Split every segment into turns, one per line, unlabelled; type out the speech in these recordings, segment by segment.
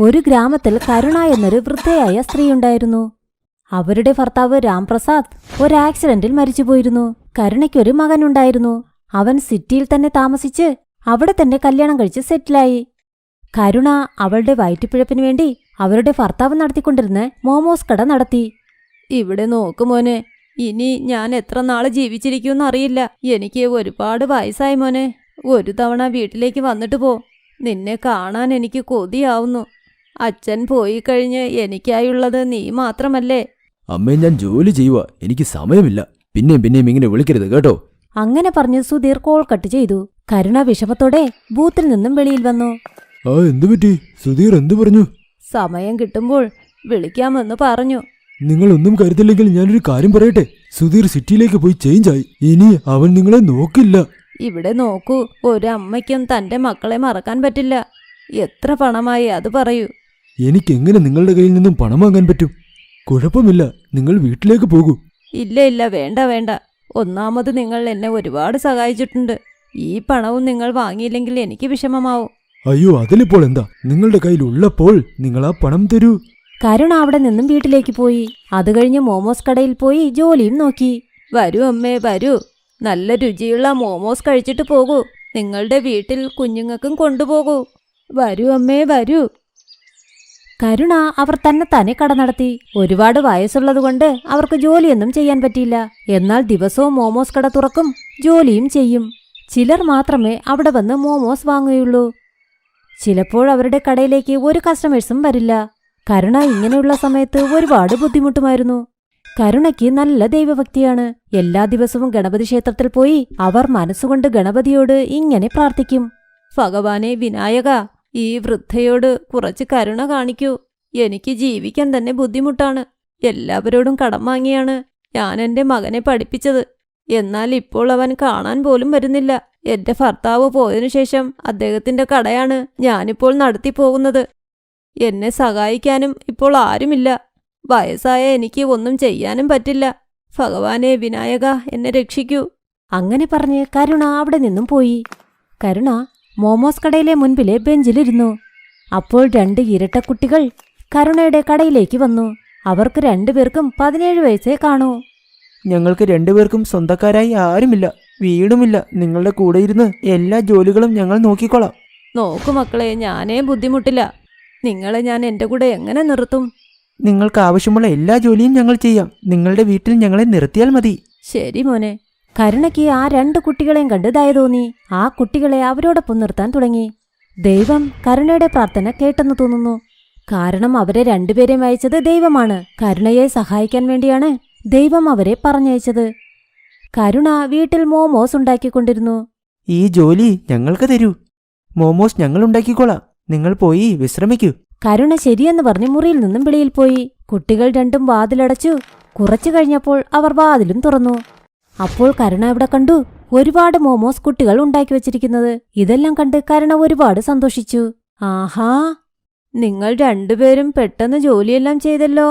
ഒരു ഗ്രാമത്തിൽ കരുണ എന്നൊരു വൃദ്ധയായ സ്ത്രീയുണ്ടായിരുന്നു. അവരുടെ ഭർത്താവ് രാംപ്രസാദ് ഒരു ആക്സിഡന്റിൽ മരിച്ചുപോയിരുന്നു. കരുണയ്ക്കൊരു മകനുണ്ടായിരുന്നു. അവൻ സിറ്റിയിൽ തന്നെ താമസിച്ച് അവിടെ തന്നെ കല്യാണം കഴിച്ച് സെറ്റിലായി. കരുണ അവളുടെ വയറ്റുപിഴപ്പിനു വേണ്ടി അവരുടെ ഭർത്താവ് നടത്തിക്കൊണ്ടിരുന്ന മോമോസ് കട നടത്തി. ഇവിടെ നോക്കുമോനെ, ഇനി ഞാൻ എത്ര നാള് ജീവിച്ചിരിക്കുമെന്ന് അറിയില്ല. എനിക്ക് ഒരുപാട് വയസ്സായി മോനെ. ഒരു തവണ വീട്ടിലേക്ക് വന്നിട്ട് പോ. നിന്നെ കാണാൻ എനിക്ക് കൊതിയാവുന്നു. അച്ഛൻ പോയി കഴിഞ്ഞ് എനിക്കായുള്ളത് നീ മാത്രമല്ലേ?
അമ്മേ, ഞാൻ ജോലി ചെയ്യുക, എനിക്ക് സമയമില്ല. പിന്നെയും ഇങ്ങനെ വിളിക്കരുത് കേട്ടോ.
അങ്ങനെ പറഞ്ഞ് സുധീർ കോൾ കട്ട് ചെയ്തു. കരുണ വിഷമത്തോടെ ബൂത്തിൽ നിന്നും വെളിയിൽ വന്നു.
എന്തു പറ്റി? സുധീർ എന്തു പറഞ്ഞു?
സമയം കിട്ടുമ്പോൾ വിളിക്കാമെന്ന് പറഞ്ഞു.
നിങ്ങളൊന്നും കരുതില്ലെങ്കിൽ ഞാനൊരു കാര്യം പറയട്ടെ. സുധീർ സിറ്റിയിലേക്ക് പോയി ചേഞ്ചായി. ഇനി അവൻ നിങ്ങളെ നോക്കില്ല.
ഇവിടെ നോക്കൂ, ഒരമ്മയ്ക്കും തന്റെ മക്കളെ മറക്കാൻ പറ്റില്ല. എത്ര പണമായി അത് പറയൂ.
എനിക്കെങ്ങനെ നിങ്ങളുടെ കയ്യിൽ നിന്നും പണം വാങ്ങാൻ പറ്റും? കുഴപ്പമില്ല, നിങ്ങൾ വീട്ടിലേക്ക് പോകൂ.
ഇല്ല, വേണ്ട. ഒന്നാമത് നിങ്ങൾ എന്നെ ഒരുപാട് സഹായിച്ചിട്ടുണ്ട്. ഈ പണവും നിങ്ങൾ വാങ്ങിയില്ലെങ്കിൽ എനിക്ക് വിഷമമാവും.
അയ്യോ, അതിലിപ്പോൾ എന്താ? നിങ്ങളുടെ കയ്യിൽ ഉള്ളപ്പോൾ നിങ്ങൾ ആ പണം തരൂ.
കരുണ അവിടെ നിന്നും വീട്ടിലേക്ക് പോയി. അത് കഴിഞ്ഞ് മോമോസ് കടയിൽ പോയി ജോലിയും നോക്കി. വരൂ അമ്മേ, വരൂ. നല്ല രുചിയുള്ള മോമോസ് കഴിച്ചിട്ട് പോകൂ. നിങ്ങളുടെ വീട്ടിൽ കുഞ്ഞുങ്ങൾക്കും കൊണ്ടുപോകൂ. വരൂ അമ്മേ, വരൂ. കരുണ അവർ തന്നെ കട നടത്തി. ഒരുപാട് വയസ്സുള്ളതുകൊണ്ട് അവർക്ക് ജോലിയൊന്നും ചെയ്യാൻ പറ്റിയില്ല. എന്നാൽ ദിവസവും മോമോസ് കട തുറക്കും, ജോലിയും ചെയ്യും. ചിലർ മാത്രമേ അവിടെ വന്ന് മോമോസ് വാങ്ങുകയുള്ളൂ. ചിലപ്പോൾ അവരുടെ കടയിലേക്ക് ഒരു കസ്റ്റമേഴ്സും വരില്ല. കരുണ ഇങ്ങനെയുള്ള സമയത്ത് ഒരുപാട് ബുദ്ധിമുട്ടുമായിരുന്നു. കരുണയ്ക്ക് നല്ല ദൈവഭക്തിയാണ്. എല്ലാ ദിവസവും ഗണപതി ക്ഷേത്രത്തിൽ പോയി അവർ മനസ്സുകൊണ്ട് ഗണപതിയോട് ഇങ്ങനെ പ്രാർത്ഥിക്കും. ഭഗവാനെ വിനായക, ഈ വൃദ്ധയോട് കുറച്ച് കരുണ കാണിക്കൂ. എനിക്ക് ജീവിക്കാൻ തന്നെ ബുദ്ധിമുട്ടാണ്. എല്ലാവരോടും കടം വാങ്ങിയാണ് ഞാൻ എന്റെ മകനെ പഠിപ്പിച്ചത്. എന്നാൽ ഇപ്പോൾ അവൻ കാണാൻ പോലും വരുന്നില്ല. എന്റെ ഭർത്താവ് പോയതിനു ശേഷം അദ്ദേഹത്തിന്റെ കടയാണ് ഞാനിപ്പോൾ നടത്തിപ്പോകുന്നത്. എന്നെ സഹായിക്കാനും ഇപ്പോൾ ആരുമില്ല. വയസ്സായ എനിക്ക് ഒന്നും ചെയ്യാനും പറ്റില്ല. ഭഗവാനെ വിനായക, എന്നെ രക്ഷിക്കൂ. അങ്ങനെ പറഞ്ഞ് കരുണ അവിടെ നിന്നും പോയി. കരുണ മോമോസ് കടയിലെ മുൻപിലെ ബെഞ്ചിലിരുന്നു. അപ്പോൾ 2 ഇരട്ടക്കുട്ടികൾ കരുണയുടെ കടയിലേക്ക് വന്നു. അവർക്ക് 2 പേർക്കും 17 വയസ്സേ കാണൂ.
ഞങ്ങൾക്ക് 2 പേർക്കും സ്വന്തക്കാരായി ആരുമില്ല, വീടുമില്ല. നിങ്ങളുടെ കൂടെ ഇരുന്ന് എല്ലാ ജോലികളും ഞങ്ങൾ നോക്കിക്കോളാം.
നോക്കു മക്കളെ, ഞാനേ ബുദ്ധിമുട്ടില്ല. നിങ്ങളെ ഞാൻ എന്റെ കൂടെ എങ്ങനെ നിർത്തും?
നിങ്ങൾക്ക് ആവശ്യമുള്ള എല്ലാ ജോലിയും ഞങ്ങൾ ചെയ്യാം. നിങ്ങളുടെ വീട്ടിൽ ഞങ്ങളെ നിർത്തിയാൽ മതി.
ശരി മോനെ. കരുണയ്ക്ക് ആ 2 കുട്ടികളെയും കണ്ട് ദയ തോന്നി. ആ കുട്ടികളെ അവരോടൊപ്പം നിർത്താൻ തുടങ്ങി. ദൈവം കരുണയുടെ പ്രാർത്ഥന കേട്ടെന്ന് തോന്നുന്നു. കാരണം അവരെ 2 പേരെയും അയച്ചത് ദൈവമാണ്. കരുണയെ സഹായിക്കാൻ വേണ്ടിയാണ് ദൈവം അവരെ പറഞ്ഞയച്ചത്. കരുണ വീട്ടിൽ മോമോസ് ഉണ്ടാക്കിക്കൊണ്ടിരുന്നു.
ഈ ജോലി ഞങ്ങൾക്ക് തരൂ. മോമോസ് ഞങ്ങൾ ഉണ്ടാക്കിക്കോളാം. നിങ്ങൾ പോയി വിശ്രമിക്കൂ.
കരുണ ശരിയെന്ന് പറഞ്ഞ് മുറിയിൽ നിന്നും വെളിയിൽ പോയി. കുട്ടികൾ 2ഉം വാതിലടച്ചു. കുറച്ചു കഴിഞ്ഞപ്പോൾ അവർ വാതിലും തുറന്നു. അപ്പോൾ കരുണ ഇവിടെ കണ്ടു ഒരുപാട് മോമോസ് കുട്ടികൾ ഉണ്ടാക്കി വച്ചിരിക്കുന്നത്. ഇതെല്ലാം കണ്ട് കരുണ ഒരുപാട് സന്തോഷിച്ചു. ആഹാ, നിങ്ങൾ 2 പേരും പെട്ടെന്ന് ജോലിയെല്ലാം ചെയ്തല്ലോ.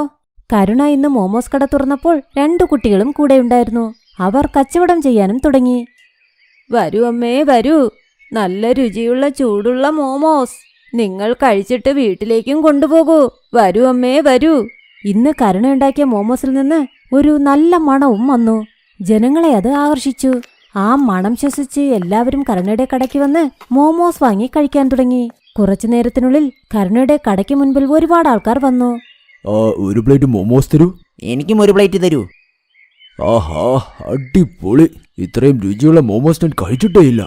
കരുണ ഇന്ന് മോമോസ് കട തുറന്നപ്പോൾ 2 കുട്ടികളും കൂടെയുണ്ടായിരുന്നു. അവർ കച്ചവടം ചെയ്യാനും തുടങ്ങി. വരൂ അമ്മേ, വരൂ. നല്ല രുചിയുള്ള ചൂടുള്ള മോമോസ് നിങ്ങൾ കഴിച്ചിട്ട് വീട്ടിലേക്കും കൊണ്ടുപോകൂ. വരൂ അമ്മേ, വരൂ. ഇന്ന് കരുണ ഉണ്ടാക്കിയ മോമോസിൽ നിന്ന് ഒരു നല്ല മണവും വന്നു. ജനങ്ങളെ അത് ആകർഷിച്ചു. ആ മണം ശ്വസിച്ച് എല്ലാവരും കരുണയുടെ കടയ്ക്ക് വന്ന് മോമോസ് വാങ്ങി കഴിക്കാൻ തുടങ്ങി. കുറച്ചു നേരത്തിനുള്ളിൽ കരുണയുടെ കടയ്ക്ക് മുൻപിൽ ഒരുപാട് ആൾക്കാർ വന്നു.
ഒരു പ്ലേറ്റ് മോമോസ് തരൂ.
എനിക്കും ഒരു പ്ലേറ്റ് തരൂ.
ആഹാ, അടിപൊളി. ഇത്രയും രുചിയുള്ള മോമോസ് ഞാൻ കഴിച്ചിട്ടേ ഇല്ല.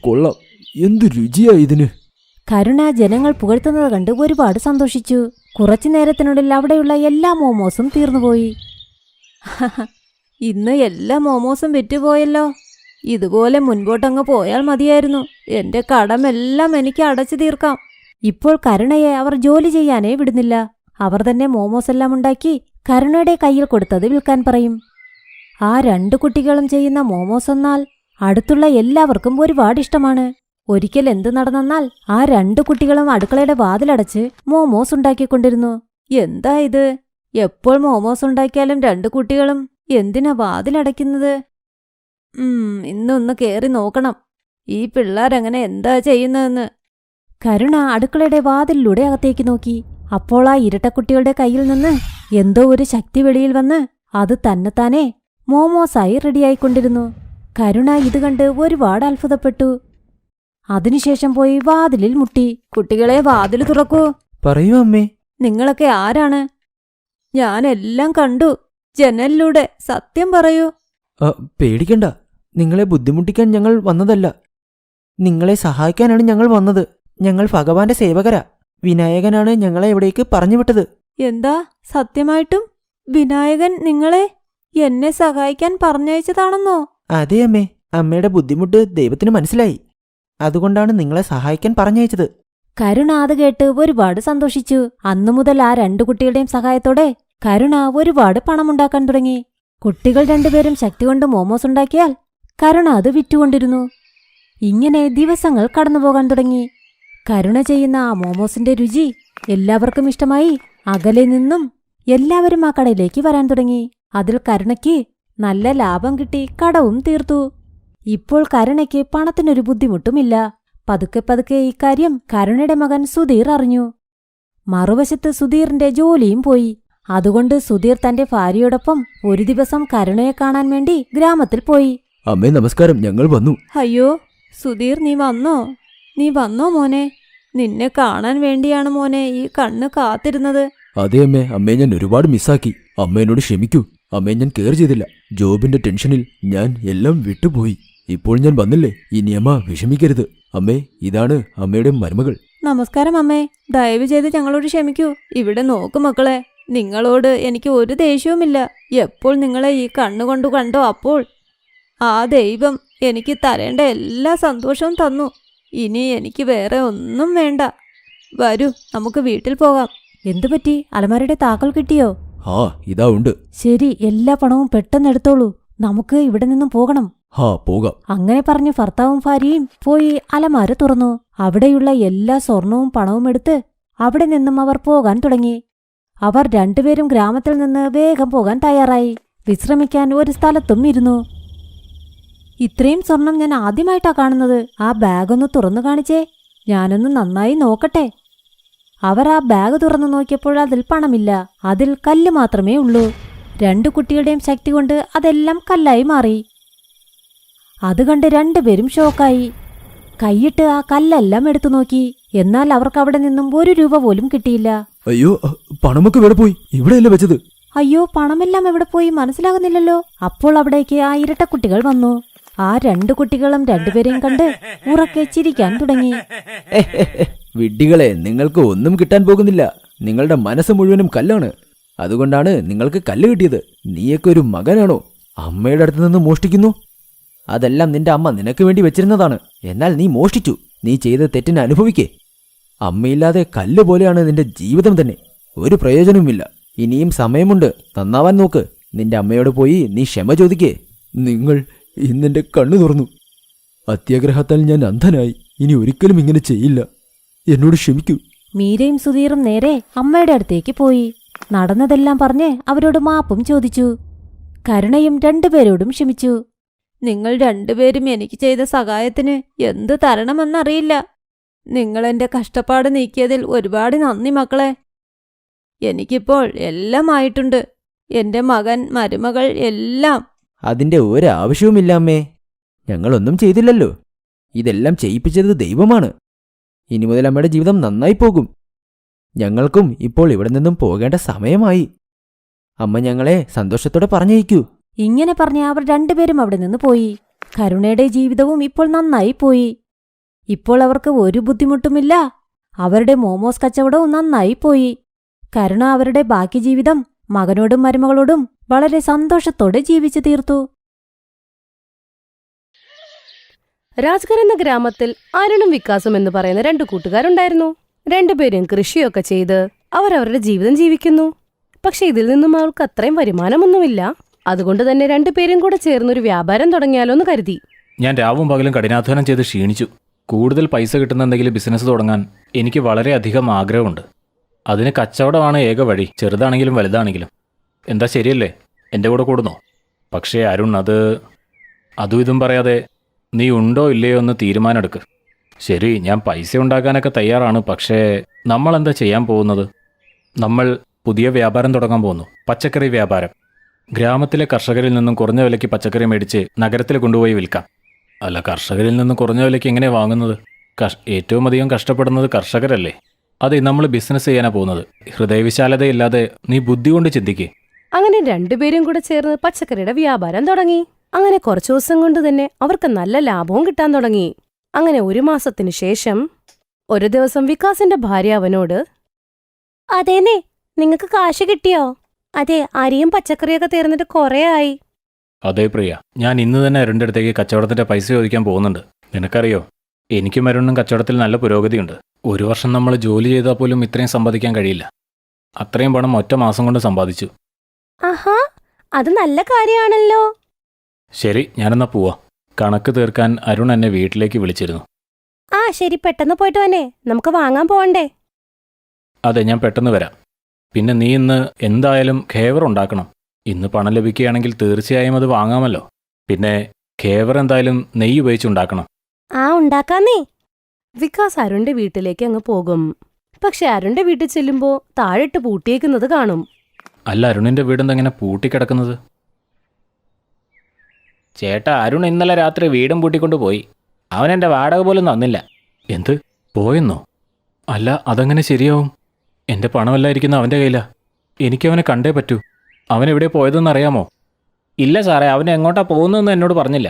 കൊള്ളാം. എന്ത് രുചിയാ ഇതിന്.
കരുണ ജനങ്ങൾ പുകഴ്ത്തുന്നത് കണ്ട് ഒരുപാട് സന്തോഷിച്ചു. കുറച്ചു നേരത്തിനുള്ളിൽ അവിടെയുള്ള എല്ലാ മോമോസും തീർന്നുപോയി. ഇന്ന് എല്ലാ മോമോസും വിറ്റുപോയല്ലോ. ഇതുപോലെ മുൻപോട്ടങ്ങ് പോയാൽ മതിയായിരുന്നു. എന്റെ കടമെല്ലാം എനിക്ക് അടച്ചു തീർക്കാം. ഇപ്പോൾ കരുണയെ അവർ ജോലി ചെയ്യാനേ വിടുന്നില്ല. അവർ തന്നെ മോമോസ് എല്ലാം ഉണ്ടാക്കി കരുണയുടെ കയ്യിൽ കൊടുത്തത് വിൽക്കാൻ പറയും. ആ 2 കുട്ടികളും ചെയ്യുന്ന മോമോസ് എന്നാൽ അടുത്തുള്ള എല്ലാവർക്കും ഒരുപാട് ഇഷ്ടമാണ്. ഒരിക്കൽ എന്ത് നടന്നെന്നാൽ ആ 2 കുട്ടികളും അടുക്കളയുടെ വാതിലടച്ച് മോമോസ് ഉണ്ടാക്കിക്കൊണ്ടിരുന്നു. എന്താ ഇത്? എപ്പോൾ മോമോസ് ഉണ്ടാക്കിയാലും 2 കുട്ടികളും എന്തിനാ വാതിലടയ്ക്കുന്നത്? ഇന്നൊന്ന് കേറി നോക്കണം. ഈ പിള്ളേരങ്ങനെ എന്താ ചെയ്യുന്നതെന്ന്. കരുണ അടുക്കളയുടെ വാതിലിലൂടെ അകത്തേക്ക് നോക്കി. അപ്പോൾ ആ ഇരട്ടക്കുട്ടികളുടെ കയ്യിൽ നിന്ന് എന്തോ ഒരു ശക്തി വെളിയിൽ വന്ന് അത് തന്നെത്താനെ മോമോസായി റെഡിയായിക്കൊണ്ടിരുന്നു. കരുണ ഇത് കണ്ട് ഒരുപാട് അത്ഭുതപ്പെട്ടു. അതിനുശേഷം പോയി വാതിലിൽ മുട്ടി. കുട്ടികളെ, വാതിൽ തുറക്കൂ.
പറയൂ അമ്മേ.
നിങ്ങളൊക്കെ ആരാണ്? ഞാനെല്ലാം കണ്ടു ജനലിലൂടെ. സത്യം പറയൂ.
പേടിക്കണ്ട, നിങ്ങളെ ബുദ്ധിമുട്ടിക്കാൻ ഞങ്ങൾ വന്നതല്ല. നിങ്ങളെ സഹായിക്കാനാണ് ഞങ്ങൾ വന്നത്. ഞങ്ങൾ ഭഗവാന്റെ സേവകരാ. വിനായകനാണ് ഞങ്ങളെ ഇവിടേക്ക് പറഞ്ഞുവിട്ടത്.
എന്താ, സത്യമായിട്ടും വിനായകൻ നിങ്ങളെ എന്നെ സഹായിക്കാൻ പറഞ്ഞയച്ചതാണെന്നോ?
അതെ അമ്മേ, അമ്മയുടെ ബുദ്ധിമുട്ട് ദൈവത്തിന് മനസ്സിലായി. അതുകൊണ്ടാണ് നിങ്ങളെ സഹായിക്കാൻ പറഞ്ഞയച്ചത്.
കരുണ അത് കേട്ട് ഒരുപാട് സന്തോഷിച്ചു. അന്നു മുതൽ ആ രണ്ടു കുട്ടികളുടെയും സഹായത്തോടെ കരുണ ഒരുപാട് പണമുണ്ടാക്കാൻ തുടങ്ങി. കുട്ടികൾ രണ്ടുപേരും ശക്തി കൊണ്ട് മോമോസ് ഉണ്ടാക്കിയാൽ കരുണ അത് വിറ്റുകൊണ്ടിരുന്നു. ഇങ്ങനെ ദിവസങ്ങൾ കടന്നുപോകാൻ തുടങ്ങി. കരുണ ചെയ്യുന്ന ആ മോമോസിന്റെ രുചി എല്ലാവർക്കും ഇഷ്ടമായി. അകലെ നിന്നും എല്ലാവരും ആ കടയിലേക്ക് വരാൻ തുടങ്ങി. അതിൽ കരുണയ്ക്ക് നല്ല ലാഭം കിട്ടി. കടവും തീർത്തു. ഇപ്പോൾ കരുണയ്ക്ക് പണത്തിനൊരു ബുദ്ധിമുട്ടുമില്ല. പതുക്കെ പതുക്കെ ഇക്കാര്യം കരുണയുടെ മകൻ സുധീർ അറിഞ്ഞു. മറുവശത്ത് സുധീറിന്റെ ജോലിയും പോയി. അതുകൊണ്ട് സുധീർ തന്റെ ഭാര്യയോടൊപ്പം ഒരു ദിവസം കരുണയെ കാണാൻ വേണ്ടി ഗ്രാമത്തിൽ പോയി.
അമ്മേ നമസ്കാരം, ഞങ്ങൾ വന്നു.
അയ്യോ സുധീർ, നീ വന്നോ മോനെ? നിന്നെ കാണാൻ വേണ്ടിയാണ് മോനെ ഈ കണ്ണ് കാത്തിരുന്നത്.
അതെ അമ്മേ, അമ്മയെ ഞാൻ ഒരുപാട് മിസ്സാക്കി. അമ്മ എന്നോട് ക്ഷമിക്കൂ. അമ്മയെ ഞാൻ കെയർ ചെയ്തില്ല. ജോബിന്റെ ടെൻഷനിൽ ഞാൻ എല്ലാം വിട്ടുപോയി. ഇപ്പോൾ ഞാൻ വന്നില്ലേ, ഇനി അമ്മ വിഷമിക്കരുത്. അമ്മേ, ഇതാണ് അമ്മയുടെ മരുമകൾ.
നമസ്കാരം അമ്മേ. ദയവ് ചെയ്ത് ഞങ്ങളോട് ക്ഷമിക്കൂ. ഇവിടെ നോക്കു മക്കളെ, നിങ്ങളോട് എനിക്ക് ഒരു ദേഷ്യവുമില്ല. എപ്പോൾ നിങ്ങളെ ഈ കണ്ണുകൊണ്ടു കണ്ടോ അപ്പോൾ ആ ദൈവം എനിക്ക് തരേണ്ട എല്ലാ സന്തോഷവും തന്നു. ഇനി എനിക്ക് വേറെ ഒന്നും വേണ്ട. വരൂ, നമുക്ക് വീട്ടിൽ പോകാം. എന്തുപറ്റി? അലമാരയുടെ താക്കോൽ കിട്ടിയോ?
ആ, ഇതാ ഉണ്ട്.
ശരി, എല്ലാ പണവും പെട്ടെന്ന് എടുത്തോളൂ. നമുക്ക് ഇവിടെ നിന്നും പോകണം.
പോകാം.
അങ്ങനെ പറഞ്ഞ് ഭർത്താവും ഭാര്യയും പോയി അലമാര തുറന്നു. അവിടെയുള്ള എല്ലാ സ്വർണവും പണവും എടുത്ത് അവിടെ നിന്നും അവർ പോകാൻ തുടങ്ങി. അവർ രണ്ടുപേരും ഗ്രാമത്തിൽ നിന്ന് വേഗം പോകാൻ തയ്യാറായി. വിശ്രമിക്കാൻ ഒരു സ്ഥലത്തും ഇരുന്നു. ഇത്രയും സ്വർണം ഞാൻ ആദ്യമായിട്ടാ കാണുന്നത്. ആ ബാഗൊന്ന് തുറന്നു കാണിച്ചേ, ഞാനൊന്ന് നന്നായി നോക്കട്ടെ. അവർ ആ ബാഗ് തുറന്നു നോക്കിയപ്പോൾ അതിൽ പണമില്ല. അതിൽ കല്ല് മാത്രമേ ഉള്ളൂ. രണ്ടു കുട്ടികളുടെയും ശക്തി കൊണ്ട് അതെല്ലാം കല്ലായി മാറി. അത് കണ്ട് രണ്ടുപേരും ഷോക്കായി. കൈയിട്ട് ആ കല്ലെല്ലാം എടുത്തു നോക്കി. എന്നാൽ അവർക്ക് അവിടെ നിന്നും 1 രൂപ പോലും കിട്ടിയില്ല.
അയ്യോ, പണമൊക്കെ എവിടെ പോയി? ഇവിടെയല്ലേ വെച്ചത്?
അയ്യോ, പണമെല്ലാം എവിടെ പോയി മനസ്സിലാകുന്നില്ലല്ലോ. അപ്പോൾ അവിടേക്ക് ആ ഇരട്ടക്കുട്ടികൾ വന്നു. ആ രണ്ടു കുട്ടികളും രണ്ടുപേരെയും കണ്ട് ഉറക്കെ ചിരിക്കാൻ തുടങ്ങി.
വിഡ്ഢികളെ, നിങ്ങൾക്ക് ഒന്നും കിട്ടാൻ പോകുന്നില്ല. നിങ്ങളുടെ മനസ്സ് മുഴുവനും കല്ലാണ്. അതുകൊണ്ടാണ് നിങ്ങൾക്ക് കല്ല് കിട്ടിയത്. നീയൊക്കെ ഒരു മകനാണോ? അമ്മയുടെ അടുത്ത് നിന്ന് മോഷ്ടിക്കുന്നു? അതെല്ലാം നിന്റെ അമ്മ നിനക്ക് വേണ്ടി വെച്ചിരുന്നതാണ്. എന്നാൽ നീ മോഷ്ടിച്ചു. നീ ചെയ്ത തെറ്റിന് അനുഭവിക്കേ. അമ്മയില്ലാതെ കല്ല് പോലെയാണ് നിന്റെ ജീവിതം തന്നെ. ഒരു പ്രയോജനവുമില്ല. ഇനിയും സമയമുണ്ട്. നന്നാവാൻ നോക്ക്. നിന്റെ അമ്മയോട് പോയി നീ ക്ഷമ ചോദിക്കേ. നിങ്ങൾ ഇന്നെന്റെ കണ്ണു തുറന്നു. അത്യാഗ്രഹത്താൽ ഞാൻ അന്ധനായി. ഇനി ഒരിക്കലും ഇങ്ങനെ ചെയ്യില്ല. എന്നോട് ക്ഷമിക്കൂ.
മീരയും സുധീറും നേരെ അമ്മയുടെ അടുത്തേക്ക് പോയി. നടന്നതെല്ലാം പറഞ്ഞ് അവരോട് മാപ്പും ചോദിച്ചു. കരുണയും രണ്ടുപേരോടും ക്ഷമിച്ചു. നിങ്ങൾ രണ്ടുപേരും എനിക്ക് ചെയ്ത സഹായത്തിന് എന്ത് തരണമെന്നറിയില്ല. നിങ്ങളെന്റെ കഷ്ടപ്പാട് നീക്കിയതിൽ ഒരുപാട് നന്ദി മക്കളെ. എനിക്കിപ്പോൾ എല്ലാം ആയിട്ടുണ്ട്. എന്റെ മകൻ, മരുമകൾ എല്ലാം.
അതിന്റെ ഒരാവശ്യവുമില്ല അമ്മേ. ഞങ്ങളൊന്നും ചെയ്തില്ലല്ലോ. ഇതെല്ലാം ചെയ്യിപ്പിച്ചത് ദൈവമാണ്. ഇനി മുതൽ അമ്മയുടെ ജീവിതം നന്നായി പോകും. ഞങ്ങൾക്കും ഇപ്പോൾ ഇവിടെ നിന്നും പോകേണ്ട സമയമായി. അമ്മ ഞങ്ങളെ സന്തോഷത്തോടെ പറഞ്ഞയക്കൂ.
ഇങ്ങനെ പറഞ്ഞ് അവർ രണ്ടുപേരും അവിടെ നിന്ന് പോയി. കരുണയുടെ ജീവിതവും ഇപ്പോൾ നന്നായി പോയി. ഇപ്പോൾ അവർക്ക് ഒരു ബുദ്ധിമുട്ടുമില്ല. അവരുടെ മോമോസ് കച്ചവടവും നന്നായി പോയി. കരുണ അവരുടെ ബാക്കി ജീവിതം മകനോടും മരുമകളോടും വളരെ സന്തോഷത്തോടെ ജീവിച്ചു തീർത്തു.
രാജ്ഗർ എന്ന ഗ്രാമത്തിൽ അരുണും വികാസും എന്ന് പറയുന്ന 2 കൂട്ടുകാരുണ്ടായിരുന്നു. രണ്ടുപേരും കൃഷിയൊക്കെ ചെയ്ത് അവരവരുടെ ജീവിതം ജീവിക്കുന്നു. പക്ഷെ ഇതിൽ നിന്നും അവർക്ക് അത്രയും വരുമാനമൊന്നുമില്ല. അതുകൊണ്ട് തന്നെ രണ്ടുപേരും കൂടെ ചേർന്നൊരു വ്യാപാരം തുടങ്ങിയാലോ എന്ന് കരുതി.
ഞാൻ രാവും പകലും കഠിനാധ്വാനം ചെയ്ത് ക്ഷീണിച്ചു. കൂടുതൽ പൈസ കിട്ടുന്ന എന്തെങ്കിലും ബിസിനസ് തുടങ്ങാൻ എനിക്ക് വളരെയധികം ആഗ്രഹമുണ്ട്. അതിന് കച്ചവടമാണ് ഏക വഴി, ചെറുതാണെങ്കിലും വലുതാണെങ്കിലും. എന്താ, ശരിയല്ലേ? എൻ്റെ കൂടെ കൂടുന്നോ? പക്ഷേ അരുൺ അതും ഇതും പറയാതെ നീ ഉണ്ടോ ഇല്ലയോ എന്ന് തീരുമാനമെടുക്ക്. ശരി, ഞാൻ പൈസ ഉണ്ടാക്കാനൊക്കെ തയ്യാറാണ്. പക്ഷേ നമ്മളെന്താ ചെയ്യാൻ പോകുന്നത്? നമ്മൾ പുതിയ വ്യാപാരം തുടങ്ങാൻ പോകുന്നു. പച്ചക്കറി വ്യാപാരം. ഗ്രാമത്തിലെ കർഷകരിൽ നിന്നും കുറഞ്ഞ വിലയ്ക്ക് പച്ചക്കറി മേടിച്ച് നഗരത്തിൽ കൊണ്ടുപോയി വിൽക്കാം. അല്ല, കർഷകരിൽ നിന്നും കുറഞ്ഞ വിലയ്ക്ക് എങ്ങനെ വാങ്ങുന്നത്? ഏറ്റവും അധികം കഷ്ടപ്പെടുന്നത് കർഷകരല്ലേ? അതെ, നമ്മൾ ബിസിനസ് ചെയ്യാനാ പോകുന്നത്. ഹൃദയവിശാലതയില്ലാതെ നീ ബുദ്ധി കൊണ്ട് ചിന്തിക്കേ.
അങ്ങനെ രണ്ടുപേരും കൂടെ ചേർന്ന് പച്ചക്കറിയുടെ വ്യാപാരം തുടങ്ങി. അങ്ങനെ കുറച്ചു ദിവസം കൊണ്ട് തന്നെ അവർക്ക് നല്ല ലാഭവും കിട്ടാൻ തുടങ്ങി. അങ്ങനെ 1 മാസത്തിനു ശേഷം ഒരു ദിവസം വികാസിന്റെ ഭാര്യ അവനോട്, അതേനെ, നിങ്ങക്ക് കാശ് കിട്ടിയോ? അതെ, അരിയും പച്ചക്കറിയൊക്കെ തീർന്നിട്ട് കുറേ ആയി.
അതെ പ്രിയ, ഞാൻ ഇന്ന് തന്നെ അരുണിന്റെ അടുത്തേക്ക് കച്ചവടത്തിന്റെ പൈസ ചോദിക്കാൻ പോകുന്നുണ്ട്. നിനക്കറിയോ, എനിക്കും അരുണിനും കച്ചവടത്തിൽ നല്ല പുരോഗതിയുണ്ട്. 1 വർഷം നമ്മൾ ജോലി ചെയ്താൽ പോലും ഇത്രയും സമ്പാദിക്കാൻ കഴിയില്ല. അത്രയും പണം ഒറ്റ മാസം കൊണ്ട് സമ്പാദിച്ചു.
ആഹാ, അത് നല്ല കാര്യമാണല്ലോ.
ശരി, ഞാനെന്നാ പോവാ. കണക്ക് തീർക്കാൻ അരുൺ എന്നെ വീട്ടിലേക്ക് വിളിച്ചിരുന്നു.
ആ ശരി, പെട്ടെന്ന് പോയിട്ട് വന്നേ, നമുക്ക് വാങ്ങാൻ പോവണ്ടേ?
അതെ, ഞാൻ പെട്ടെന്ന് വരാം. പിന്നെ നീ ഇന്ന് എന്തായാലും ഖേവർ ഉണ്ടാക്കണം. ഇന്ന് പണം ലഭിക്കുകയാണെങ്കിൽ തീർച്ചയായും അത് വാങ്ങാമല്ലോ. പിന്നെ ഖേവർ എന്തായാലും നെയ്യ് ഉപയോഗിച്ചുണ്ടാക്കണം.
ആ, ഉണ്ടാക്കാന്നേ. വികാസ് അരുണിന്റെ വീട്ടിലേക്ക് അങ്ങ് പോകും. പക്ഷെ അരുണിന്റെ വീട്ടിൽ ചെല്ലുമ്പോ താഴിട്ട് പൂട്ടിയേക്കുന്നത് കാണും.
അല്ല, അരുണിന്റെ വീടെന്താ ഇങ്ങനെ പൂട്ടിക്കിടക്കുന്നത്? ചേട്ടാ, അരുൺ ഇന്നലെ രാത്രി വീടും പൂട്ടിക്കൊണ്ട് പോയി. അവൻ എൻ്റെ വാടക പോലും തന്നില്ല. എന്ത്, പോയെന്നോ? അല്ല, അതങ്ങനെ ശരിയാവും? എൻ്റെ പണമെല്ലാം ഇരിക്കുന്ന അവൻ്റെ കയ്യിലാ. എനിക്കവനെ കണ്ടേ പറ്റൂ. അവൻ എവിടെ പോയതെന്ന് അറിയാമോ? ഇല്ല സാറേ, അവൻ എങ്ങോട്ടാ പോകുന്നതെന്ന് എന്നോട് പറഞ്ഞില്ല.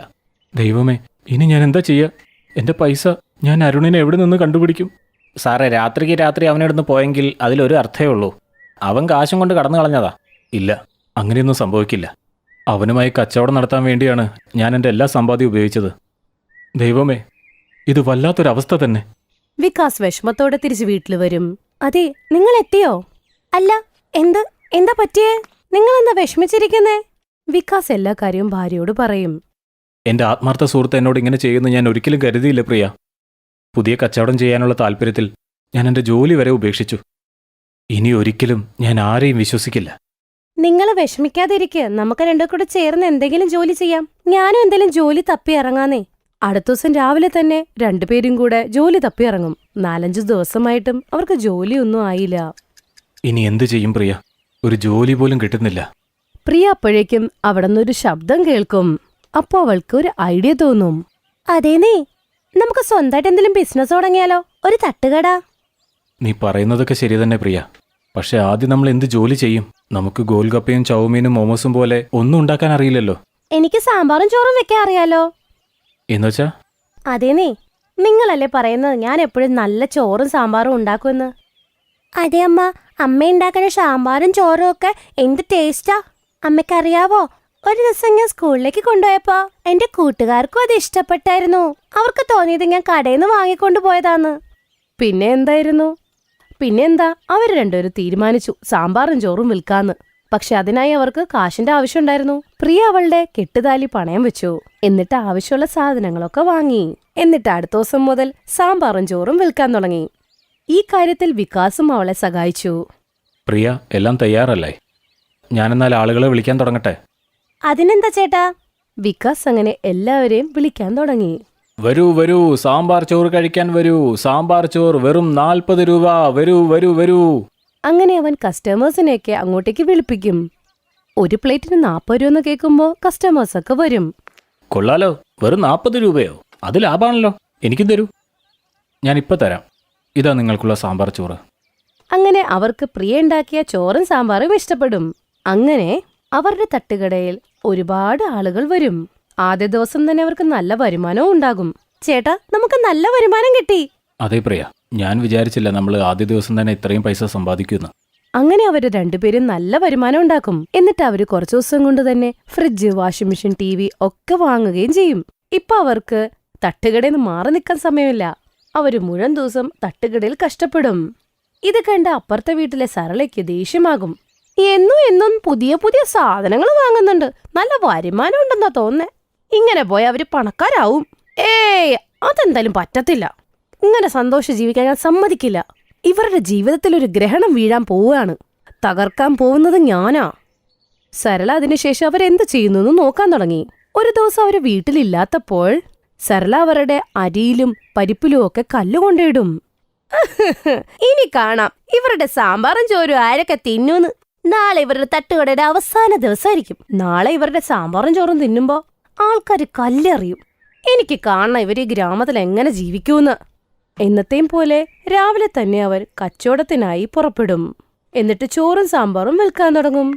ദൈവമേ, ഇനി ഞാൻ എന്താ ചെയ്യുക? എൻ്റെ പൈസ ഞാൻ അരുണിനെ എവിടെ നിന്ന് കണ്ടുപിടിക്കും? സാറേ, രാത്രിക്ക് രാത്രി അവനെടുന്ന് പോയെങ്കിൽ അതിലൊരു അർത്ഥമേ ഉള്ളൂ. അവൻ കാശും കൊണ്ട് കടന്നു കളഞ്ഞതാ. ഇല്ല, അങ്ങനെയൊന്നും സംഭവിക്കില്ല. അവനുമായി കച്ചവടം നടത്താൻ വേണ്ടിയാണ് ഞാൻ എൻ്റെ എല്ലാ സമ്പാദ്യം ഉപയോഗിച്ചത്. ദൈവമേ, ഇത് വല്ലാത്തൊരവസ്ഥ തന്നെ.
വികാസ് വിഷമത്തോടെ തിരിച്ച് വീട്ടിൽ വരും. അതെ, നിങ്ങൾ എത്തിയോ? അല്ല, എന്താ പറ്റിയേ? നിങ്ങളെന്താ വിഷമിച്ചിരിക്കുന്നേ? വികാസ് എല്ലാ കാര്യവും ഭാര്യയോട് പറയും.
എൻ്റെ ആത്മാർത്ഥ സുഹൃത്ത് എന്നോട് ഇങ്ങനെ ചെയ്യുമെന്ന് ഞാൻ ഒരിക്കലും കരുതിയില്ല പ്രിയ. പുതിയ കച്ചവടം ചെയ്യാനുള്ള താല്പര്യത്തിൽ ഞാൻ എൻ്റെ ജോലി വരെ ഉപേക്ഷിച്ചു. ഇനി ഒരിക്കലും ഞാൻ ആരെയും വിശ്വസിക്കില്ല.
നിങ്ങൾ വിഷമിക്കാതിരിക്കുക, നമുക്ക് രണ്ടും കൂടെ ചേർന്ന് എന്തെങ്കിലും ജോലി ചെയ്യാം. ഞാനും എന്തെങ്കിലും ജോലി തപ്പി ഇറങ്ങാന്നേ. അടുത്ത ദിവസം രാവിലെ തന്നെ രണ്ടുപേരും കൂടെ ജോലി തപ്പി ഇറങ്ങും. 4-5 ദിവസമായിട്ടും അവർക്ക് ജോലിയൊന്നും ആയില്ല.
ഇനി എന്തു ചെയ്യും പ്രിയ? ഒരു ജോലി പോലും കിട്ടുന്നില്ല.
പ്രിയ അപ്പോഴേക്കും അവിടെ നിന്നൊരു ശബ്ദം കേൾക്കും. അപ്പോ അവൾക്ക് ഒരു ഐഡിയ തോന്നും. അതേനേ, നമുക്ക് സ്വന്തമായിട്ട് എന്തെങ്കിലും ബിസിനസ് തുടങ്ങിയാലോ? ഒരു തട്ടുകട.
നീ പറയുന്നതൊക്കെ ശരി തന്നെ പ്രിയ. പക്ഷെ ആദ്യം നമ്മൾ എന്ത് ജോലി ചെയ്യും? നമുക്ക് ഗോൽഗപ്പയും ചൗമീനും മോമോസും പോലെ ഒന്നും ഉണ്ടാക്കാൻ അറിയില്ലല്ലോ.
എനിക്ക് സാമ്പാറും ചോറും വെക്കാൻ അറിയാലോ.
എന്നുവെച്ചാ?
അതേനേ, നിങ്ങളല്ലേ പറയുന്നത് ഞാൻ എപ്പോഴും നല്ല ചോറും സാമ്പാറും ഉണ്ടാക്കുമെന്ന്. അതെ അമ്മ, അമ്മ ഉണ്ടാക്കുന്ന സാമ്പാറും ചോറും ഒക്കെ എന്ത് ടേസ്റ്റാ. അമ്മയ്ക്കറിയാവോ, ഒരു ദിവസം ഞാൻ സ്കൂളിലേക്ക് കൊണ്ടുപോയപ്പോ എന്റെ കൂട്ടുകാർക്കും അത് ഇഷ്ടപ്പെട്ടായിരുന്നു. അവർക്ക് തോന്നിയത് ഞാൻ കടയിൽ നിന്ന് വാങ്ങിക്കൊണ്ടു പോയതാന്ന്. പിന്നെന്താ അവർ രണ്ടുപേരും തീരുമാനിച്ചു സാമ്പാറും ചോറും വിൽക്കാന്ന്. പക്ഷെ അതിനായി അവർക്ക് കാശിന്റെ ആവശ്യമുണ്ടായിരുന്നു. പ്രിയ അവളുടെ കെട്ടുതാലി പണയം വെച്ചു. എന്നിട്ട് ആവശ്യമുള്ള സാധനങ്ങളൊക്കെ വാങ്ങി. എന്നിട്ട് അടുത്ത ദിവസം മുതൽ സാമ്പാറും ചോറും വിൽക്കാൻ തുടങ്ങി. ഈ കാര്യത്തിൽ വികാസും അവളെ സഹായിച്ചു.
പ്രിയ, എല്ലാം തയ്യാറല്ലേ? ഞാനെന്നാൽ ആളുകളെ വിളിക്കാൻ തുടങ്ങട്ടെ.
അതിനെന്താ ചേട്ടാ? വികാസ് അങ്ങനെ എല്ലാവരെയും വിളിക്കാൻ തുടങ്ങി.
വരൂ വരൂ, സാമ്പാർ ചോറ് കഴിക്കാൻ വരൂ. സാമ്പാർ ചോറ് വെറും 40 രൂപ. വരൂ വരൂ വരൂ.
അങ്ങനെ അവൻ കസ്റ്റമേഴ്സിനെയൊക്കെ അങ്ങോട്ടേക്ക് വിളിപ്പിക്കും. ഒരു പ്ലേറ്റിന് 40 രൂപ എന്ന് കേൾക്കുമ്പോൾ കസ്റ്റമേഴ്സൊക്കെ വരും.
കൊള്ളാലോ, വെറും 40 രൂപയോ? അത് ലാഭമാണല്ലോ. എനിക്കും തരൂ. ഞാനിപ്പോൾ തരാം. ഇതാ നിങ്ങൾക്കുള്ള സാമ്പാർ ചോറ്.
അങ്ങനെ അവർക്ക് പ്രിയ ഉണ്ടാക്കിയ ചോറും സാമ്പാറും ഇഷ്ടപ്പെടും. അങ്ങനെ അവരുടെ തട്ടുകടയിൽ ഒരുപാട് ആളുകൾ വരും. ആദ്യ ദിവസം തന്നെ അവർക്ക് നല്ല വരുമാനവും ഉണ്ടാകും. ചേട്ടാ, നമുക്ക് നല്ല വരുമാനം കിട്ടി.
അതെ പ്രിയ, ഞാൻ വിചാരിച്ചില്ല നമ്മൾ ആദ്യ ദിവസം തന്നെ ഇത്രയും പൈസ സമ്പാദിക്കുമെന്ന്.
അങ്ങനെ അവര് രണ്ടുപേരും നല്ല വരുമാനം ഉണ്ടാക്കും. എന്നിട്ട് അവര് കുറച്ചു ദിവസം കൊണ്ട് തന്നെ ഫ്രിഡ്ജ്, വാഷിംഗ് മെഷീൻ, TV ഒക്കെ വാങ്ങുകയും ചെയ്യും. ഇപ്പൊ അവർക്ക് തട്ടുകടയിൽ നിന്ന് മാറി നിൽക്കാൻ സമയമില്ല. അവര് മുഴുവൻ ദിവസം തട്ടുകടയിൽ കഷ്ടപ്പെടും. ഇത് കണ്ട് അപ്പുറത്തെ വീട്ടിലെ സരളയ്ക്ക് ദേഷ്യമാകും. എന്നും പുതിയ പുതിയ സാധനങ്ങൾ വാങ്ങുന്നുണ്ട്, നല്ല വരുമാനം ഉണ്ടെന്നാ തോന്നേ. ഇങ്ങനെ പോയ അവര് പണക്കാരാവും. അതെന്തായാലും പറ്റത്തില്ല. ഇങ്ങനെ സന്തോഷം ജീവിക്കാൻ ഞാൻ സമ്മതിക്കില്ല. ഇവരുടെ ജീവിതത്തിൽ ഒരു ഗ്രഹണം വീഴാൻ പോവുകയാണ്. തകർക്കാൻ പോകുന്നത് ഞാനാ. സരള അതിനുശേഷം അവരെന്ത് ചെയ്യുന്നു നോക്കാൻ തുടങ്ങി. ഒരു ദിവസം അവര് വീട്ടിലില്ലാത്തപ്പോൾ സരള അവരുടെ അരിയിലും പരിപ്പിലും ഒക്കെ കല്ലുകൊണ്ടിടും. ഇനി കാണാം ഇവരുടെ സാമ്പാറും ചോറും ആരൊക്കെ തിന്നൂന്ന്. നാളെ ഇവരുടെ തട്ടുകടയുടെ അവസാന ദിവസമായിരിക്കും. നാളെ ഇവരുടെ സാമ്പാറും ചോറും തിന്നുമ്പോ ആൾക്കാര് കല്ലെറിയും. എനിക്ക് കാണണം ഇവർ ഈ ഗ്രാമത്തിൽ എങ്ങനെ ജീവിക്കൂന്ന്. എന്നത്തെയും പോലെ രാവിലെ തന്നെ അവർ കച്ചവടത്തിനായി പുറപ്പെടും. എന്നിട്ട് ചോറും സാമ്പാറും വിൽക്കാൻ തുടങ്ങും.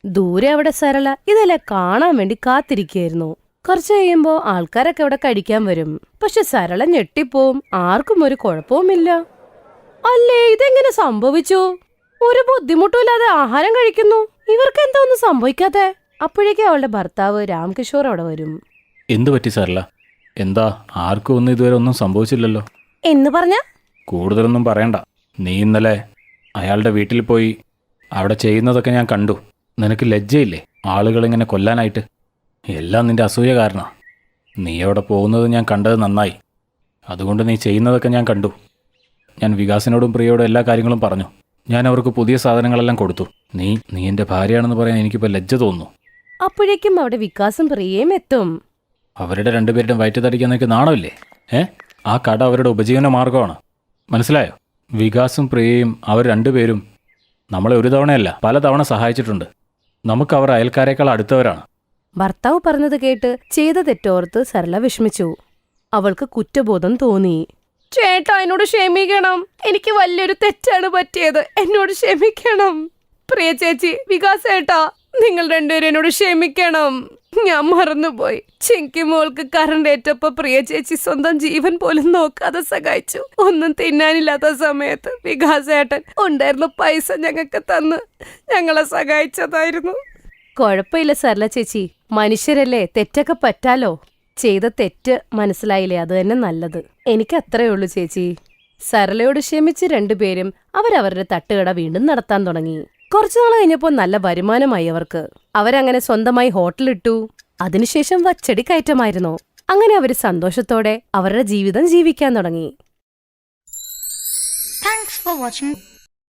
ദൂരെ അവിടെ സരള ഇതെല്ലാം കാണാൻ വേണ്ടി കാത്തിരിക്കുകയായിരുന്നു. കുറച്ചു കഴിയുമ്പോ ആൾക്കാരൊക്കെ അവിടെ കഴിക്കാൻ വരും. പക്ഷെ സരള ഞെട്ടിപ്പോവും. ആർക്കും ഒരു കുഴപ്പവുമില്ല. അല്ലേ, ഇതെങ്ങനെ സംഭവിച്ചു? ഒരു ബുദ്ധിമുട്ടുമില്ലാതെ ആഹാരം കഴിക്കുന്നു. ഇവർക്ക് എന്താ ഒന്നും സംഭവിക്കാതെ? അപ്പോഴേക്കും അവളുടെ ഭർത്താവ് രാംകിഷോർ അവിടെ വരും.
എന്തു പറ്റി സരള? എന്താ, ആർക്കും ഒന്നും ഇതുവരെ ഒന്നും സംഭവിച്ചില്ലല്ലോ.
എന്ന് പറഞ്ഞ
കൂടുതലൊന്നും പറയണ്ട. നീ ഇന്നലെ അയാളുടെ വീട്ടിൽ പോയി അവിടെ ചെയ്യുന്നതൊക്കെ ഞാൻ കണ്ടു. നിനക്ക് ലജ്ജയില്ലേ ആളുകളിങ്ങനെ കൊല്ലാനായിട്ട്? എല്ലാം നിന്റെ അസൂയ കാരണ. നീ അവിടെ പോകുന്നത് ഞാൻ കണ്ടത് നന്നായി. അതുകൊണ്ട് നീ ചെയ്യുന്നതൊക്കെ ഞാൻ കണ്ടു. ഞാൻ വികാസിനോടും പ്രിയയോടും എല്ലാ കാര്യങ്ങളും പറഞ്ഞു. ഞാൻ അവർക്ക് പുതിയ സാധനങ്ങളെല്ലാം കൊടുത്തു. നീ എൻ്റെ ഭാര്യയാണെന്ന് പറയാൻ എനിക്കിപ്പോൾ ലജ്ജ തോന്നുന്നു.
അപ്പോഴേക്കും അവിടെ വികാസും പ്രിയയും എത്തും.
അവരുടെ രണ്ടുപേരുടെയും വയറ്റ് തടിക്കാൻ നിനക്ക് നാണമില്ലേ? ആ കട അവരുടെ ഉപജീവന മാർഗമാണ്. മനസ്സിലായോ? വികാസും പ്രിയയും അവർ രണ്ടുപേരും നമ്മളെ ഒരു തവണയല്ല പല തവണ സഹായിച്ചിട്ടുണ്ട്. നമുക്ക് അവർ അയൽക്കാരേക്കാൾ അടുത്തവരാണ്.
ഭർത്താവ് പറഞ്ഞത് കേട്ട് ചെയ്ത തെറ്റോർത്ത് സരള വിഷമിച്ചു. അവൾക്ക് കുറ്റബോധം തോന്നി. ചേട്ടാ, എന്നോട് ക്ഷമിക്കണം. എനിക്ക് വലിയൊരു തെറ്റാണ് പറ്റിയത്. എന്നോട് ക്ഷമിക്കണം. പ്രിയ ചേച്ചി, വികാസ് ചേട്ടാ, നിങ്ങൾ രണ്ടുപേരും എന്നോട് ക്ഷമിക്കണം. ഞാൻ മറന്നുപോയി. ചിങ്കി മോൾക്ക് കറണ്ട് ഏറ്റപ്പോ പ്രിയ ചേച്ചി സ്വന്തം ജീവൻ പോലും നോക്കാതെ സഹായിച്ചു. ഒന്നും തിന്നാനില്ലാത്ത സമയത്ത് വികാസ് ഏട്ടൻ ഉണ്ടായിരുന്ന പൈസ ഞങ്ങൾക്ക് തന്ന് ഞങ്ങളെ സഹായിച്ചതായിരുന്നു. കുഴപ്പമില്ല സരള ചേച്ചി, മനുഷ്യരല്ലേ, തെറ്റൊക്കെ പറ്റാലോ. ചെയ്ത തെറ്റ് മനസ്സിലായില്ലേ, അത് തന്നെ നല്ലത്. എനിക്ക് അത്രേ ഉള്ളൂ ചേച്ചി. സരളയോട് ക്ഷമിച്ച് രണ്ടുപേരും അവരവരുടെ തട്ടുകട വീണ്ടും നടത്താൻ തുടങ്ങി. കുറച്ചുനാൾ കഴിഞ്ഞപ്പോൾ നല്ല വരുമാനമായി അവർക്ക്. അവരങ്ങനെ സ്വന്തമായി ഹോട്ടലിട്ടു. അതിനുശേഷം വച്ചടി കയറ്റമായിരുന്നു. അങ്ങനെ അവർ സന്തോഷത്തോടെ അവരുടെ ജീവിതം ജീവിക്കാൻ തുടങ്ങി.
Thanks for watching.